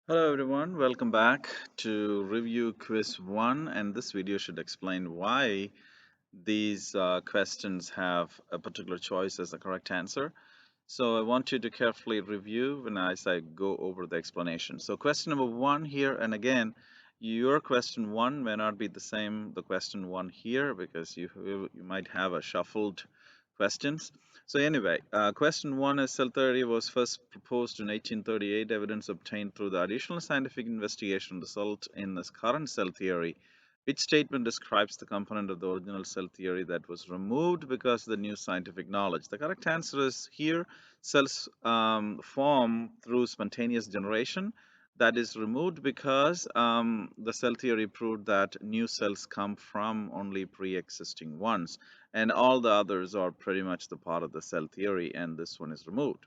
Hello everyone, welcome back to review quiz 1, and this video should explain why these questions have a particular choice as the correct answer. So I want you to carefully review when as I go over the explanation. So question number 1 here, and again your question 1 may not be the same the question 1 here because you might have a shuffled questions. So anyway, question 1 is cell theory was first proposed in 1838. Evidence obtained through the additional scientific investigation result in this current cell theory. Which statement describes the component of the original cell theory that was removed because of the new scientific knowledge? The correct answer is here cells form through spontaneous generation. That is removed because the cell theory proved that new cells come from only pre-existing ones, and all the others are pretty much the part of the cell theory, and this one is removed.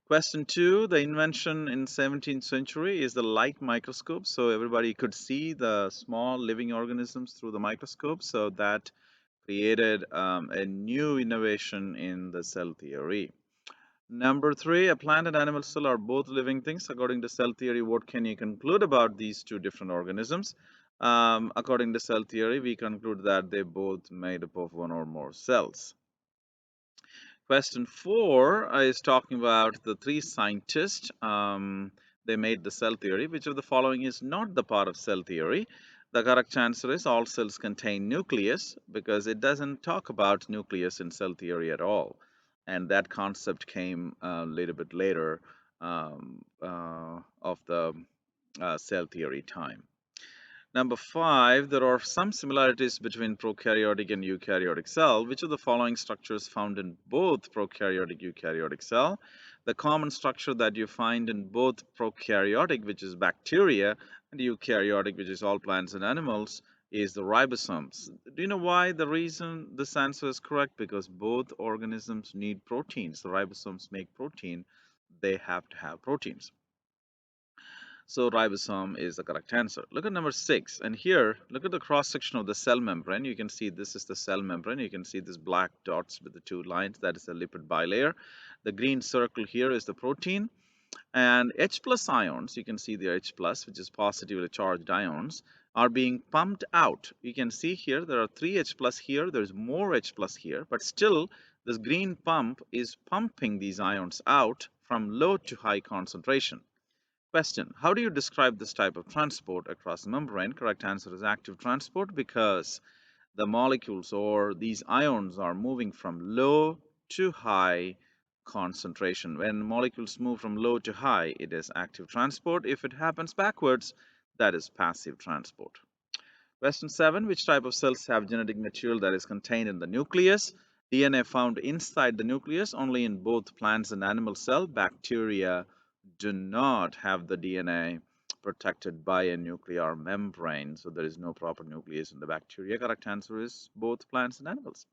Question 2, the invention in 17th century is the light microscope. So everybody could see the small living organisms through the microscope. So that created a new innovation in the cell theory. Number 3, a plant and animal cell are both living things. According to cell theory, what can you conclude about these two different organisms? According to cell theory, we conclude that they both made up of one or more cells. Question 4 is talking about the three scientists. They made the cell theory. Which of the following is not the part of cell theory? The correct answer is all cells contain nucleus because it doesn't talk about nucleus in cell theory at all. And that concept came a little bit later of the cell theory time. Number 5, there are some similarities between prokaryotic and eukaryotic cell. Which of the following structures found in both prokaryotic eukaryotic cell? The common structure that you find in both prokaryotic, which is bacteria, and eukaryotic, which is all plants and animals, is the ribosomes. Do you know why the reason this answer is correct? Because both organisms need proteins. The ribosomes make protein. They have to have proteins. So ribosome is the correct answer. Look at number 6, and here look at the cross section of the cell membrane. You can see this is the cell membrane. You can see this black dots with the two lines. That is the lipid bilayer. The green circle here is the protein, and H plus ions, you can see the H plus, which is positively charged ions, are being pumped out. You can see here there are 3 H plus here. There's more H plus here, but still this green pump is pumping these ions out from low to high concentration. Question: how do you describe this type of transport across the membrane? Correct answer is active transport because the molecules or these ions are moving from low to high concentration. When molecules move from low to high, it is active transport. If it happens backwards, that is passive transport. Question 7, which type of cells have genetic material that is contained in the nucleus? DNA found inside the nucleus only in both plants and animal cell. Bacteria do not have the DNA protected by a nuclear membrane, so there is no proper nucleus in the bacteria. Correct answer is both plants and animals.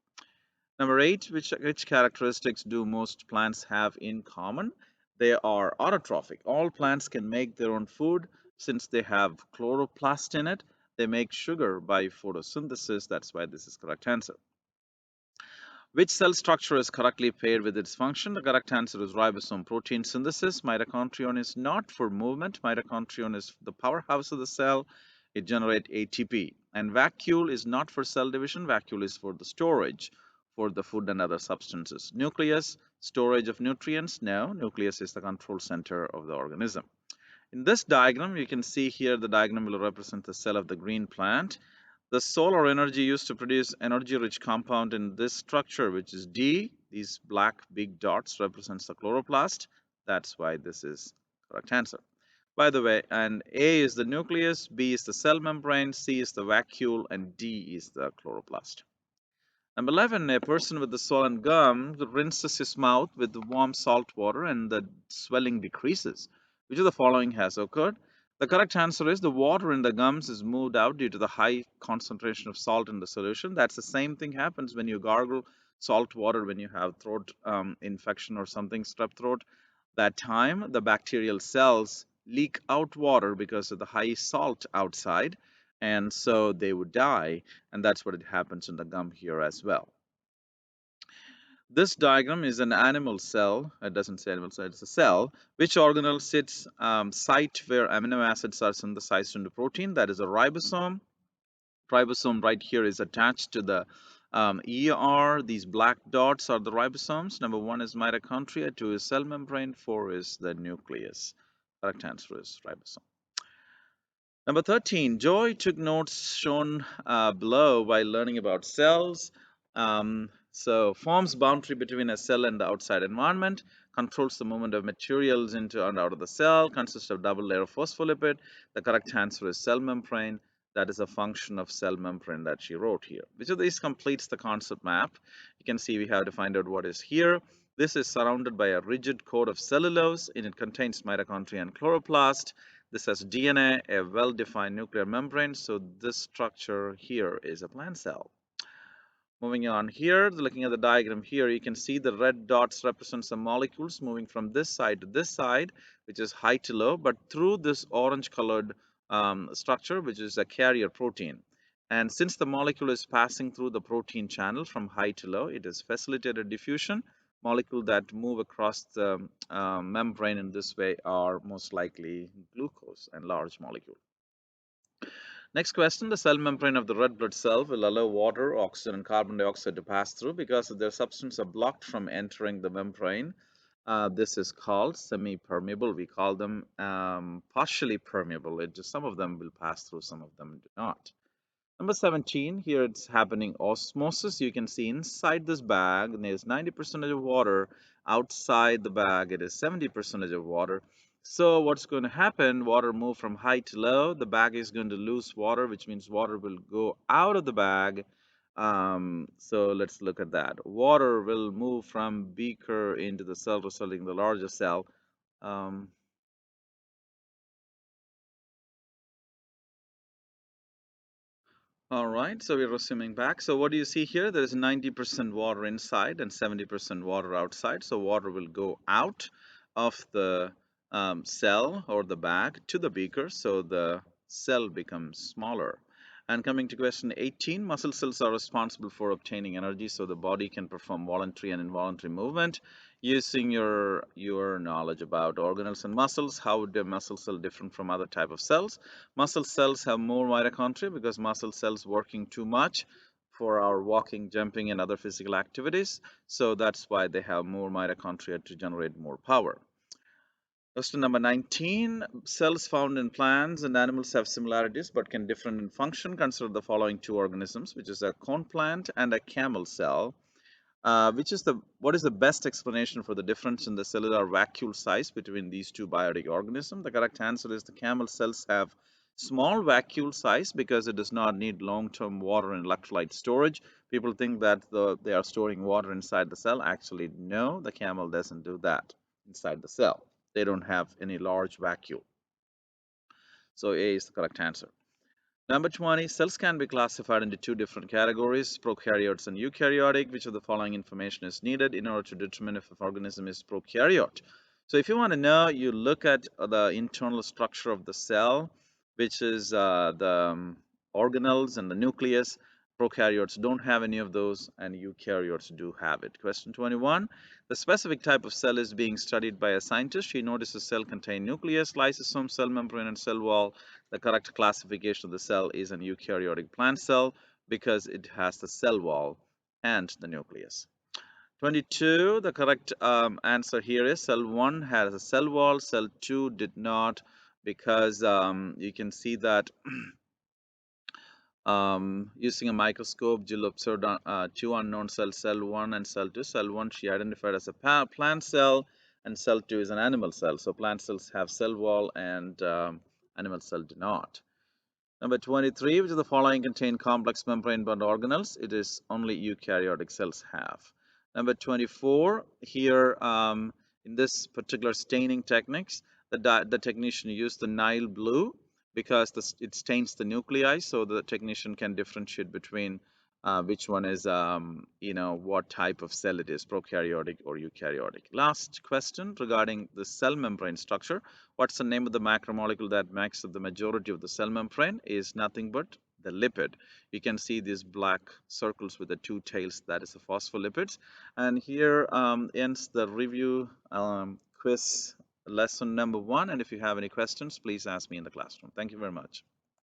Number 8, which characteristics do most plants have in common? They are autotrophic. All plants can make their own food since they have chloroplast in it. They make sugar by photosynthesis. That's why this is correct answer. Which cell structure is correctly paired with its function? The correct answer is ribosome protein synthesis. Mitochondrion is not for movement. Mitochondrion is the powerhouse of the cell. It generates ATP. And vacuole is not for cell division. Vacuole is for the storage for the food and other substances. Nucleus, storage of nutrients. No, nucleus is the control center of the organism. In this diagram, you can see here the diagram will represent the cell of the green plant. The solar energy used to produce energy-rich compound in this structure, which is D. These black big dots represents the chloroplast. That's why this is correct answer. By the way, and A is the nucleus, B is the cell membrane, C is the vacuole, and D is the chloroplast. Number 11, a person with the swollen gum rinses his mouth with warm salt water and the swelling decreases. Which of the following has occurred? The correct answer is the water in the gums is moved out due to the high concentration of salt in the solution. That's the same thing happens when you gargle salt water when you have throat infection or something, strep throat. That time the bacterial cells leak out water because of the high salt outside, and so they would die, and that's what it happens in the gum here as well. This diagram is an animal cell. It doesn't say animal cell, it's a cell. Which organelle sits site where amino acids are synthesized into protein? That is a ribosome. Ribosome right here is attached to the ER. These black dots are the ribosomes. Number 1 is mitochondria, 2 is cell membrane, 4 is the nucleus. Correct answer is ribosome. Number 13, Joy took notes shown below while learning about cells. So, forms boundary between a cell and the outside environment, controls the movement of materials into and out of the cell, consists of double layer of phospholipid. The correct answer is cell membrane. That is a function of cell membrane that she wrote here. Which of these completes the concept map? You can see we have to find out what is here. This is surrounded by a rigid coat of cellulose, and it contains mitochondria and chloroplast. This has DNA, a well-defined nuclear membrane, so this structure here is a plant cell. Moving on here, looking at the diagram here, you can see the red dots represent some molecules moving from this side to this side, which is high to low, but through this orange colored structure, which is a carrier protein. And since the molecule is passing through the protein channel from high to low, it is facilitated diffusion. Molecules that move across the membrane in this way are most likely glucose and large molecule. Next question, the cell membrane of the red blood cell will allow water, oxygen, and carbon dioxide to pass through because their substances are blocked from entering the membrane. This is called semi-permeable. We call them partially permeable. Some of them will pass through, some of them do not. Number 17, here it's happening osmosis. You can see inside this bag, there's 90% of water. Outside the bag, it is 70% of water. So what's going to happen? Water move from high to low. The bag is going to lose water, which means water will go out of the bag. So let's look at that. Water will move from beaker into the cell, resulting in the larger cell. Um, All right, so we're resuming back. So what do you see here? There is 90% water inside and 70% water outside. So water will go out of the cell or the bag to the beaker. So the cell becomes smaller. And coming to question 18, muscle cells are responsible for obtaining energy so the body can perform voluntary and involuntary movement. Using your knowledge about organelles and muscles, how would a muscle cell different from other type of cells? Muscle cells have more mitochondria because muscle cells working too much for our walking, jumping, and other physical activities. So that's why they have more mitochondria to generate more power. Question number 19. Cells found in plants and animals have similarities but can differ in function. Consider the following two organisms, which is a cone plant and a camel cell. What is the best explanation for the difference in the cellular vacuole size between these two biotic organisms? The correct answer is the camel cells have small vacuole size because it does not need long-term water and electrolyte storage. People think that they are storing water inside the cell. Actually, no, the camel doesn't do that inside the cell. They don't have any large vacuole. So A is the correct answer. Number 20, cells can be classified into two different categories, prokaryotes and eukaryotic. Which of the following information is needed in order to determine if an organism is prokaryote? So if you want to know, you look at the internal structure of the cell, which is the organelles and the nucleus. Prokaryotes don't have any of those, and eukaryotes do have it. Question 21. The specific type of cell is being studied by a scientist. She noticed a cell contain nucleus, lysosome, cell membrane, and cell wall. The correct classification of the cell is an eukaryotic plant cell because it has the cell wall and the nucleus. 22, the correct answer here is cell 1 has a cell wall, cell 2 did not, because you can see that using a microscope, Jill observed two unknown cells, cell 1 and cell 2. Cell 1 she identified as a plant cell, and cell 2 is an animal cell. So plant cells have cell wall and animal cell do not. Number 23, which of the following contain complex membrane-bound organelles? It is only eukaryotic cells have. Number 24, here in this particular staining techniques, the technician used the Nile blue because it stains the nuclei, so the technician can differentiate between which one is, what type of cell it is, prokaryotic or eukaryotic. Last question regarding the cell membrane structure. What's the name of the macromolecule that makes up the majority of the cell membrane? Is nothing but the lipid. You can see these black circles with the two tails, that is the phospholipids. And here ends the review quiz lesson number 1. And if you have any questions, please ask me in the classroom. Thank you very much.